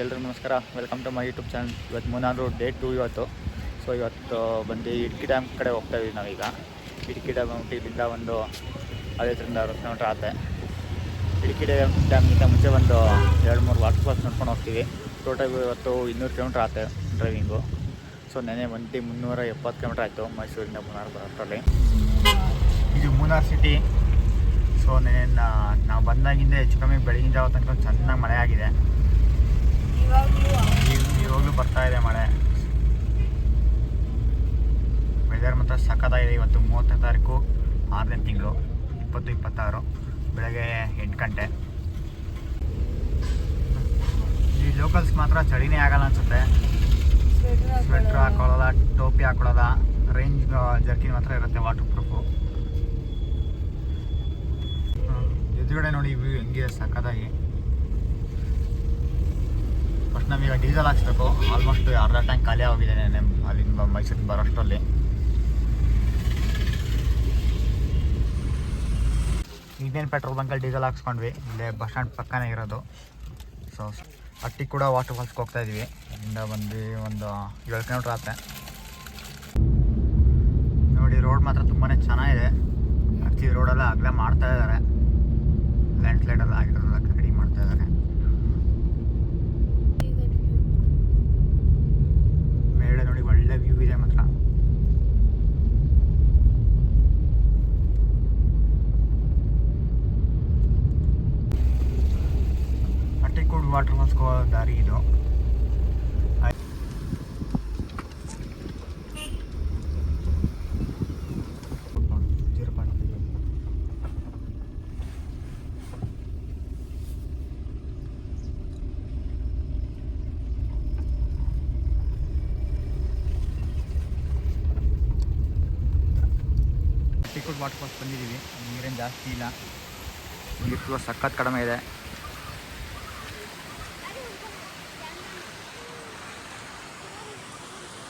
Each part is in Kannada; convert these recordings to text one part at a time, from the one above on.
ಎಲ್ರಿಗೂ ನಮಸ್ಕಾರ. Welcome to my YouTube channel. ಇವತ್ತು ಮೂನಾರು ಡೇ 2 ಇವತ್ತು. ಸೊ ಇವತ್ತು ಬಂದು ಇಡ್ಕಿ ಡ್ಯಾಮ್ ಕಡೆ ಹೋಗ್ತಾ ಇದ್ದೀವಿ ನಾವೀಗ. ಇಡ್ಕಿ ಡ್ಯಾಮ್ ಇಲ್ಲಿಂದ ಒಂದು 50-60 ಕಿಲೋಮೀಟ್ರ್ ಆಗುತ್ತೆ. ಇಡ್ಕಿ ಡ್ಯಾಮ್ಗಿಂತ ಮುಂಚೆ ಒಂದು 2-3 ವಾಟರ್ ಫಾಲ್ಸ್ ನೋಡ್ಕೊಂಡು ಹೋಗ್ತೀವಿ. ಟೋಟಲ್ ಇವತ್ತು 200 ಕಿಲೋಮೀಟ್ರ್ ಆಗುತ್ತೆ ಡ್ರೈವಿಂಗು. ಸೊ ನೆನೆ 370 ಕಿಲೋಮೀಟ್ರ್ ಆಯಿತು ಮೈಸೂರಿಂದ ಮೂನಾರು ಬರೋಷ್ಟರಲ್ಲಿ. ಇದು ಮೂನಾರು ಸಿಟಿ. ಸೊ ನಾವು ಬಂದಾಗಿಂದ ಹೆಚ್ಚು ಕಮ್ಮಿ ಬೆಳಗಿನ ಜಾವ ತನಕ ಚೆನ್ನಾಗಿ ಮಳೆ ಆಗಿದೆ. ಇವಾಗಲೂ ಬರ್ತಾ ಇದೆ ಮಳೆ. ವೆದರ್ ಮಾತ್ರ ಸಖತ್ತಾಗಿದೆ. ಇವತ್ತು 30ನೇ ತಾರೀಕು 6ನೇ ತಿಂಗಳು 2026 ಬೆಳಗ್ಗೆ 8 ಗಂಟೆ. ಈ ಲೋಕಲ್ಸ್ ಮಾತ್ರ ಚಳಿನೇ ಆಗಲ್ಲ ಅನಿಸುತ್ತೆ. ಸ್ವೆಟ್ರ್ ಹಾಕೊಳ್ಳೋದ, ಟೋಪಿ ಹಾಕೊಳ್ಳೋದ, ರೇಂಜ್ ಜರ್ಕಿನ್ ಮಾತ್ರ ಇರುತ್ತೆ ವಾಟರ್ ಪ್ರೂಫು. ಎದುರುಗಡೆ ನೋಡಿ ವ್ಯೂ ಹೆಂಗಿದೆ ಸಖತ್ತಾಗಿ. ಫಸ್ಟ್ ನಮೀಗ ಡೀಸೆಲ್ ಹಾಕ್ಸ್ಬೇಕು. ಆಲ್ಮೋಸ್ಟ್ ಅರ್ಧ ಟ್ಯಾಂಕ್ ಖಾಲಿ ಆಗಿದೆ ಅಲ್ಲಿಂದ ಮೈಸೂರಿಗೆ ಬರೋಷ್ಟರಲ್ಲಿ. ಇಂಡಿಯನ್ ಪೆಟ್ರೋಲ್ ಬಂಕಲ್ಲಿ ಡೀಸೆಲ್ ಹಾಕ್ಸ್ಕೊಂಡ್ವಿ. ಇಲ್ಲೇ ಬಸ್ ಸ್ಟ್ಯಾಂಡ್ ಪಕ್ಕನೇ ಇರೋದು. ಸೊ ಅಟ್ಟಿ ಕೂಡ ವಾಟರ್ ಫಾಲ್ಸ್ಗೆ ಹೋಗ್ತಾ ಇದ್ದೀವಿ. ಇಲ್ಲಿಂದ ಬಂದು ಒಂದು 7 ಕಿಲೋಮೀಟ್ರ್ ಆಗುತ್ತೆ. ನೋಡಿ ರೋಡ್ ಮಾತ್ರ ತುಂಬಾ ಚೆನ್ನಾಗಿದೆ. ಆಕ್ಚುಲಿ ರೋಡೆಲ್ಲ ಆಗಲೇ ಮಾಡ್ತಾ ಇದ್ದಾರೆ. ಲ್ಯಾಂಡ್ ಸ್ಲೈಡೆಲ್ಲ ಆಗಿರೋದೆಲ್ಲ ರೆಡಿ ಮಾಡ್ತಾ ಇದ್ದಾರೆ. ಮೇಲೆ ನೋಡಿ ಒಳ್ಳೆ ವ್ಯೂ ಇದೆ ಮಾತ್ರ. ಅಟ್ಟಿಕೋಡ್ ವಾಟರ್ ಫಾಲ್ಸ್ಗೆ ಹೋಗೋ ದಾರಿ ಇದು. ಅಟ್ಟಿಕೋಡ್ ವಾಟರ್ ಫಾಲ್ಸ್ ಬಂದಿದ್ದೀವಿ. ನೀರೇನು ಜಾಸ್ತಿ ಇಲ್ಲ. ನೀರು ಕೂಡ ಸಖತ್ ಕಡಿಮೆ ಇದೆ.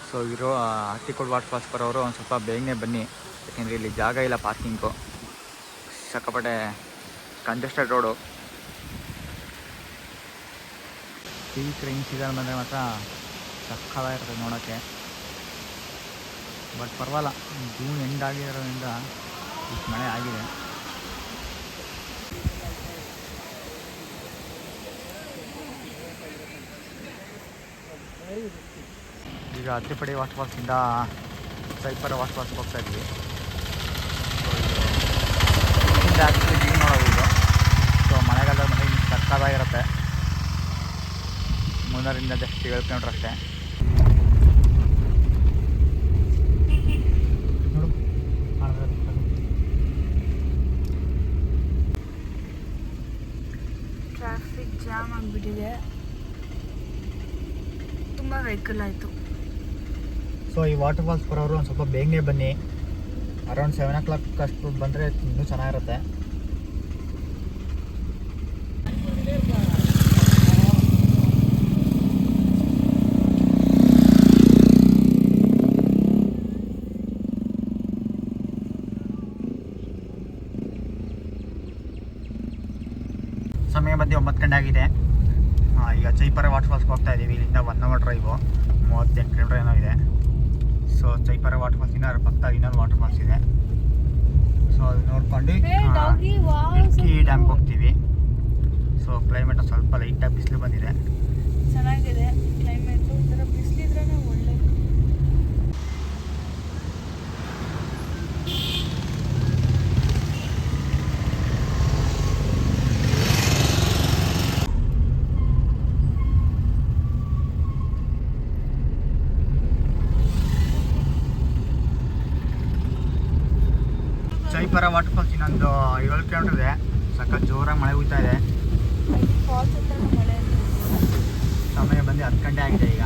ಸೊ ಇರೋ ಅಟ್ಟಿಕೋಡ್ ವಾಟರ್ ಫಾಲ್ಸ್ ಬರೋರು ಒಂದು ಸ್ವಲ್ಪ ಬೇಗನೆ ಬನ್ನಿ. ಯಾಕೆಂದರೆ ಇಲ್ಲಿ ಜಾಗ ಇಲ್ಲ ಪಾರ್ಕಿಂಗು. ಸಿಕ್ಕಾಪಟ್ಟೆ congested road. Peak rain season ಬಂದರೆ ಮಾತ್ರ ಸಕ್ಕತ್ತಾಗಿರ್ತದೆ ನೋಡೋಕ್ಕೆ. ಬಟ್ ಪರವಾಗಿಲ್ಲ, ಜೂನ್ ಎಂಡ್ ಆಗಿರೋದ್ರಿಂದ ಇಷ್ಟು ಮಳೆ ಆಗಿದೆ. ಈಗ ಹತ್ತಿಪಡಿ ವಾಟರ್ ಫಾಲ್ಸಿಂದ ಸೈಪರ ವಾಟರ್ ಫಾಲ್ಸ್ಗೆ ಹೋಗ್ತಾ ಇದ್ವಿ. ಇಲ್ಲಿಂದ ಆ್ಯಕ್ಚುಲಿ ವ್ಯೂ ನೋಡೋದು ಇದು. ಸೊ ಮಳೆಗಾಲದ ಮನೆ ಇನ್ನು ಸಕ್ಕತ್ತಾಗಿರುತ್ತೆ. ಮೂನಾರಿಂದ ಜಸ್ಟ್ 7 ಕಿಲೋಮೀಟ್ರ್ ಅಷ್ಟೇ. ಟ್ರಾಫಿಕ್ ಜಾಮ್ ಆಗಿಬಿಟ್ಟಿದೆ. ತುಂಬ ವೆಹಿಕಲ್ ಆಯಿತು. ಸೊ ಈ ವಾಟರ್ ಫಾಲ್ಸ್ ಬರೋರು ಒಂದು ಸ್ವಲ್ಪ ಬೇಗನೆ ಬನ್ನಿ. ಅರೌಂಡ್ 7 o'clock ಅಷ್ಟು ಬಂದರೆ ಇನ್ನೂ ಚೆನ್ನಾಗಿರುತ್ತೆ. ಸಮಯ ಬಂದು 9 ಗಂಟೆ ಆಗಿದೆ. ಈಗ ಚೈಪರ ವಾಟರ್ ಫಾಲ್ಸ್ಗೆ ಹೋಗ್ತಾ ಇದ್ದೀವಿ. ಇಲ್ಲಿಂದ 1 hour ಡ್ರೈವು, 38 ಕಿಲೋಮೀಟ್ರ್ ಏನೋ ಇದೆ. ಸೊ ಚೈಪರ ವಾಟರ್ ಫಾಲ್ಸಿಂದ ಪಕ್ಕದಾಗ ಇನ್ನೊಂದು ವಾಟರ್ ಫಾಲ್ಸ್ ಇದೆ. ಸೊ ಅದು ನೋಡ್ಕೊಂಡು ಇಡ್ಕಿ ಡ್ಯಾಮ್ಗೆ ಹೋಗ್ತೀವಿ. ಸೊ ಕ್ಲೈಮೇಟ್ ಸ್ವಲ್ಪ ಲೈಟಾಗಿ ಬಿಸಿಲು ಬಂದಿದೆ. ಚೆನ್ನಾಗಿದೆ ಕ್ಲೈಮೇಟು. ಈ ಥರ ಬಿಸಿಲಿದ್ರೇ ಒಳ್ಳೆ. ಚೈಪರ ವಾಟರ್ ಫಾಲ್ಸ್ ಇನ್ನೊಂದು 7 ಕಿಲೋಮೀಟ್ರ್ ಇದೆ. ಸಖತ್ ಜೋರಾಗಿ ಮಳೆ ಹುಯ್ತಾ ಇದೆ. ಫಾಲ್ಸ್ ಹತ್ರ ಮಳೆ. ಸಮಯ ಬಂದು 10 ಗಂಟೆ ಆಗಿದೆ ಈಗ.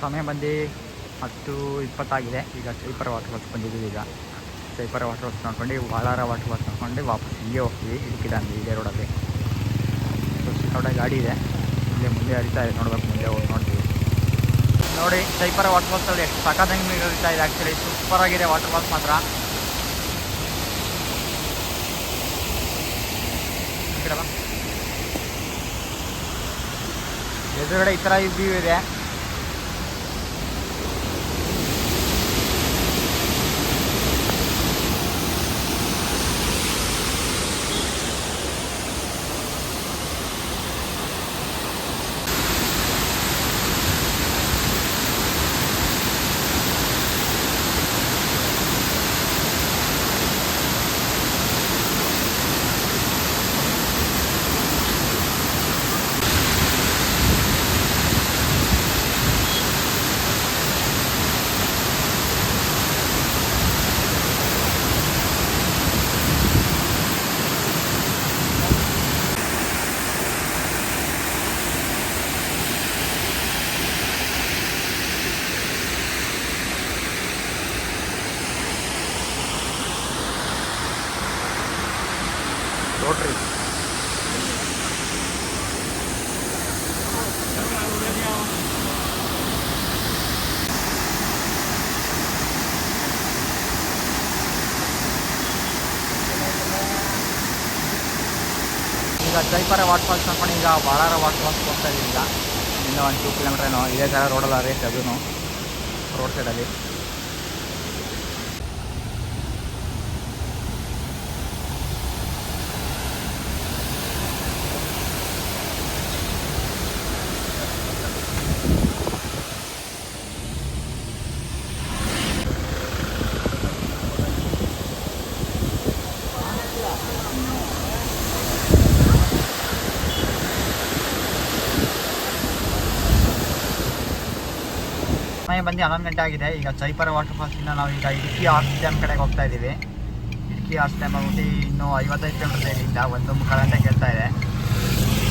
ಸಮಯ ಬಂದು 10:20 ಆಗಿದೆ. ಈಗ ಚೈಪರ ವಾಟರ್ ಫಾಲ್ಸ್ ಬಂದಿದ್ದೀವಿ. ಈಗ ಚೈಪರ ವಾಟರ್ ಫಾಲ್ಸ್ ನೋಡ್ಕೊಂಡು ವಾಳಾರ ವಾಟರ್ ಫಾಲ್ಸ್ ನೋಡ್ಕೊಂಡು ವಾಪಸ್ ಹಿಂಗೆ ಹೋಗ್ತೀವಿ ಇടുക്കി ಡ್ಯಾಮ್ ಇದೇ ರೋಡಲ್ಲಿ. ಸೊ ಸಿಕ್ಕಾಪಟ್ಟೆ ಗಾಡಿ ಇದೆ, ಇಲ್ಲೇ ಮುಂದೆ ಹರಿತಾ ಇದೆ, ನೋಡ್ಬೇಕು ಮುಂದೆ ಹೋಗಿ ನೋಡ್ತೀವಿ. ನೋಡಿ ಚೈಪರ ವಾಟರ್ ಫಾಲ್ಸ್ ಅಲ್ಲಿ ಎಷ್ಟು ಸಖತ್ತಾಗಿ ನೀರು ಹರಿತಾ ಇದೆ. ಆ್ಯಕ್ಚುಲಿ ಸೂಪರ್ ಆಗಿದೆ ವಾಟರ್ ಫಾಲ್ಸ್ ಮಾತ್ರ. ಎದುರುಗಡೆ ಈ ಥರ ವ್ಯೂ ಇದೆ. ನೋಡ್ರಿ ಈಗ ಚೈಪರ ವಾಟರ್ ಫಾಲ್ಸ್ ನೋಡ್ಕೊಂಡು ಈಗ ಬಾಳಾರ ವಾಟರ್ ಫಾಲ್ಸ್ ಹೋಗ್ತಾ ಇದ್ದೀವಿ. ಈಗ ಇನ್ನೂ 1-2 ಕಿಲೋಮೀಟರ್ ಏನೋ ಇದೇ ಥರ ರೋಡಲ್ಲ ರೇಟ್ ಅದೂ ರೋಡ್ ಸೈಡಲ್ಲಿ. ಸಮಯ ಬಂದು 11 ಗಂಟೆ ಆಗಿದೆ. ಈಗ ಚೈಪರ ವಾಟರ್ ಫಾಲ್ಸಿಂದ ನಾವು ಈಗ ಇടുക്കി ಆರ್ಚ್ ಡ್ಯಾಮ್ ಕಡೆಗೆ ಹೋಗ್ತಾ ಇದ್ದೀವಿ. ಇടുക്കി ಆರ್ಚ್ ಡ್ಯಾಮ್ ಆಗ್ಬಿಟ್ಟು ಇನ್ನೂ 55 ಕಿಲೋಮೀಟರ್ ಇದೆ ಇಲ್ಲಿಂದ, 1 ಗಂಟೆ ಕೇಳ್ತಾ ಇದೆ.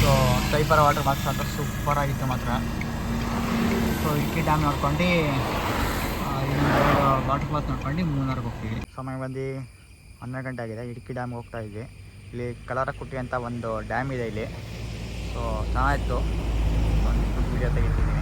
ಸೊ ಚೈಪರ ವಾಟರ್ ಫಾಲ್ಸ್ ಮಾತ್ರ ಸೂಪರ್ ಆಗಿತ್ತು ಮಾತ್ರ. ಸೊ ಇടുക്കി ಡ್ಯಾಮ್ ನೋಡ್ಕೊಂಡು ವಾಟರ್ ಫಾಲ್ಸ್ ನೋಡ್ಕೊಂಡು ಮೂನಾರ್ಗೆ ಹೋಗ್ತೀವಿ. ಸಮಯ ಬಂದು 12 ಗಂಟೆ ಆಗಿದೆ. ಇടുക്കി ಡ್ಯಾಮ್ಗೆ ಹೋಗ್ತಾ ಇದ್ವಿ. ಇಲ್ಲಿ ಕಲಾರಕುಟ್ಟಿ ಅಂತ ಒಂದು ಡ್ಯಾಮ್ ಇದೆ ಇಲ್ಲಿ. ಸೊ ಚೆನ್ನಾಗಿತ್ತು, ಒಂದು ವೀಡಿಯೋ ತೆಗಿತಿದ್ದೀನಿ.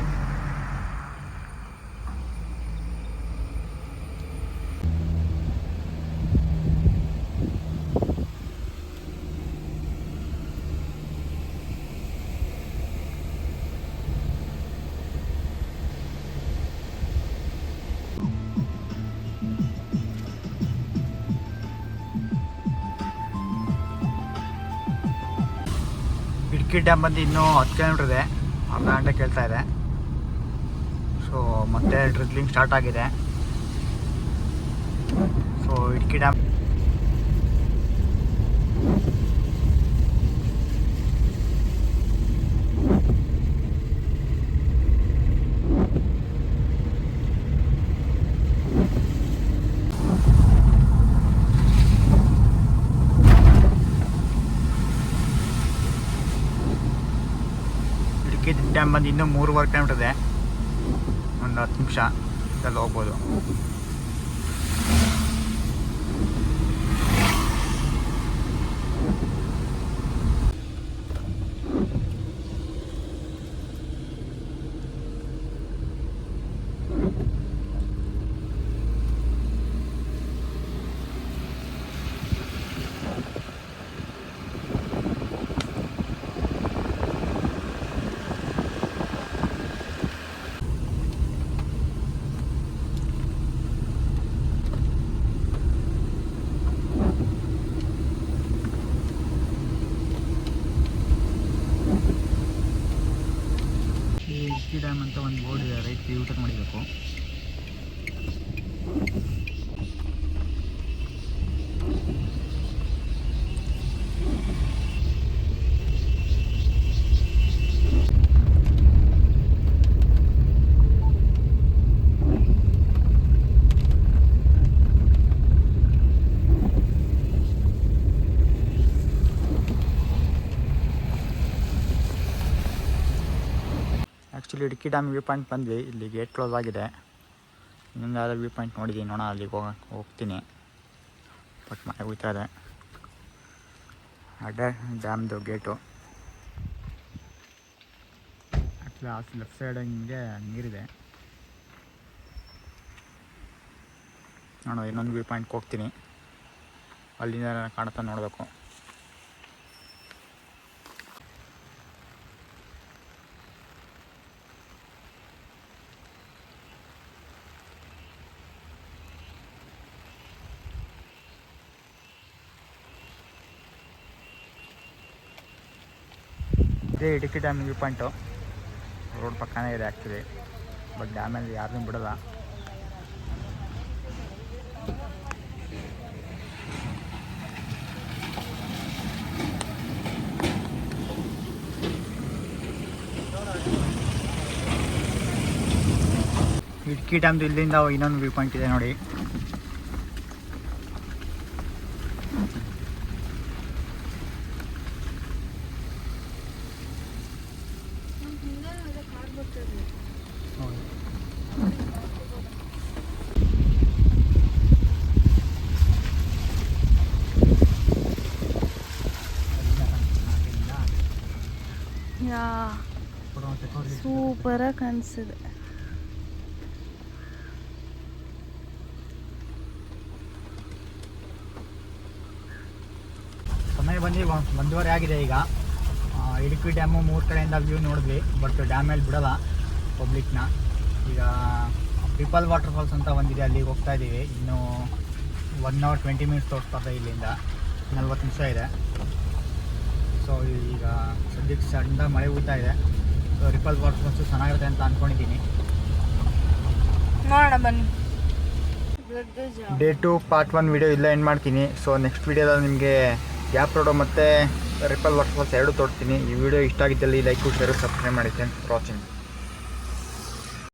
ಇടുക്കി ಡ್ಯಾಮ್ ಬಂದು ಇನ್ನೂ 10 ಕಿಲೋಮೀಟರ್ ಇದೆ, ಅರ್ಧ ಗಂಟೆ ಕೇಳ್ತಾ ಇದೆ. ಸೊ ಮತ್ತೆ ಡ್ರಿಜ್ಲಿಂಗ್ ಸ್ಟಾರ್ಟ್ ಆಗಿದೆ. ಸೊ ಇടുക്കി ಡ್ಯಾಮ್ ಡ್ಯಾಮ್ ಬಂದು ಇನ್ನೂ 3.5 ಕಿಲೋಮೀಟರ್ ಇದೆ, ಒಂದು 10 ನಿಮಿಷ ಇದೆಲ್ಲ ಹೋಗ್ಬೋದು. ಇടുക്കി ಡ್ಯಾಮ್ ಅಂತ ಒಂದು ಬೋರ್ಡ್ ಇದೆ, ರೈಟ್ ಯೂ ಟರ್ನ್ ಮಾಡಬೇಕು. ಆ್ಯಕ್ಚುಲಿ ಇടുക്കി ಡ್ಯಾಮ್ ವ್ಯೂ ಪಾಯಿಂಟ್ ಬಂದ್ವಿ, ಇಲ್ಲಿ ಗೇಟ್ ಕ್ಲೋಸ್ ಆಗಿದೆ. ಇನ್ನೊಂದು ಯಾವ್ದಾದ್ರು ವ್ಯೂ ಪಾಯಿಂಟ್ ನೋಡಿದ್ದೀನಿ, ನೋಡೋಣ ಅಲ್ಲಿಗೆ ಹೋಗ್ತೀನಿ. ಬಟ್ ಮನೆ ಹೋಗ್ತಾ ಇದೆ. ಅಡ್ಡ ಡ್ಯಾಮ್ದು ಗೇಟು ಆ್ಯಕ್ಚುಲಿ ಆ ಲೆಫ್ಟ್ ಸೈಡ್ ಹಿಂಗೆ ನೀರಿದೆ. ನಾನು ಇನ್ನೊಂದು ವ್ಯೂ ಪಾಯಿಂಟ್ಗೆ ಹೋಗ್ತೀನಿ, ಅಲ್ಲಿಂದ ಕಾಣುತ್ತಾ ನೋಡಬೇಕು. ಇದೇ Idukki dam view point. Road ಪಕ್ಕನೇ ಇದೆ ಆ್ಯಕ್ಚುಲಿ, ಬಟ್ ಡ್ಯಾಮಲ್ಲಿ ಯಾರನ್ನೂ ಬಿಡೋಲ್ಲ. ಇಡುಕ್ಕಿ ಡ್ಯಾಮ್ದು ಇಲ್ಲಿಂದ ಇನ್ನೊಂದು ವ್ಯೂ ಪಾಯಿಂಟ್ ಇದೆ ನೋಡಿ. ಯಾ ಸೂಪರಾಗಿ ಕಾಣಿಸಿದೆ. ಸಮಯ ಬಂದು 1:30 ಆಗಿದೆ ಈಗ. ಇಡುಕ್ಕಿ ಡ್ಯಾಮು 3 ಕಡೆಯಿಂದ ವ್ಯೂ ನೋಡಿದ್ವಿ, ಬಟ್ ಡ್ಯಾಮಲ್ಲಿ ಬಿಡೋಲ್ಲ ಪಬ್ಲಿಕ್ನ. ಈಗ ಪಿಪಲ್ ವಾಟರ್ ಫಾಲ್ಸ್ ಅಂತ ಒಂದಿದೆ, ಅಲ್ಲಿಗೆ ಹೋಗ್ತಾ ಇದ್ದೀವಿ. ಇನ್ನು 1 hour 20 minutes ತೋರಿಸ್ತಾರೆ, ಇಲ್ಲಿಂದ 40 ನಿಮಿಷ ಇದೆ. ಸೊ ಈಗ ಸದ್ಯಕ್ಕೆ ಸಣ್ಣ ಮಳೆ ಹುಯ್ತಾ ಇದೆ. ಸೊ ರಿಪಲ್ ವಾಟರ್ ಫಾಲ್ಸು ಚೆನ್ನಾಗಿರುತ್ತೆ ಅಂತ ಅಂದ್ಕೊಂಡಿದ್ದೀನಿ. ನೋಡೋಣ ಬನ್ನಿ. ಡೇ 2 ಪಾರ್ಟ್ 1 ವೀಡಿಯೋ ಇಲ್ಲ ಎಂಡ್ ಮಾಡ್ತೀನಿ. ಸೊ ನೆಕ್ಸ್ಟ್ ವೀಡಿಯೋದಲ್ಲಿ ನಿಮಗೆ ಗ್ಯಾಪ್ ರೋಡು ಮತ್ತು ರಿಪಲ್ ವಾಟರ್ ಫಾಲ್ಸ್ ಎರಡೂ ತೋರಿಸ್ತೀನಿ. ಈ ವಿಡಿಯೋ ಇಷ್ಟ ಆಗಿದ್ದಲ್ಲಿ ಲೈಕ್, ಶೇರು, ಸಬ್ಸ್ಕ್ರೈಬ್ ಮಾಡಿ. Thanks for watching.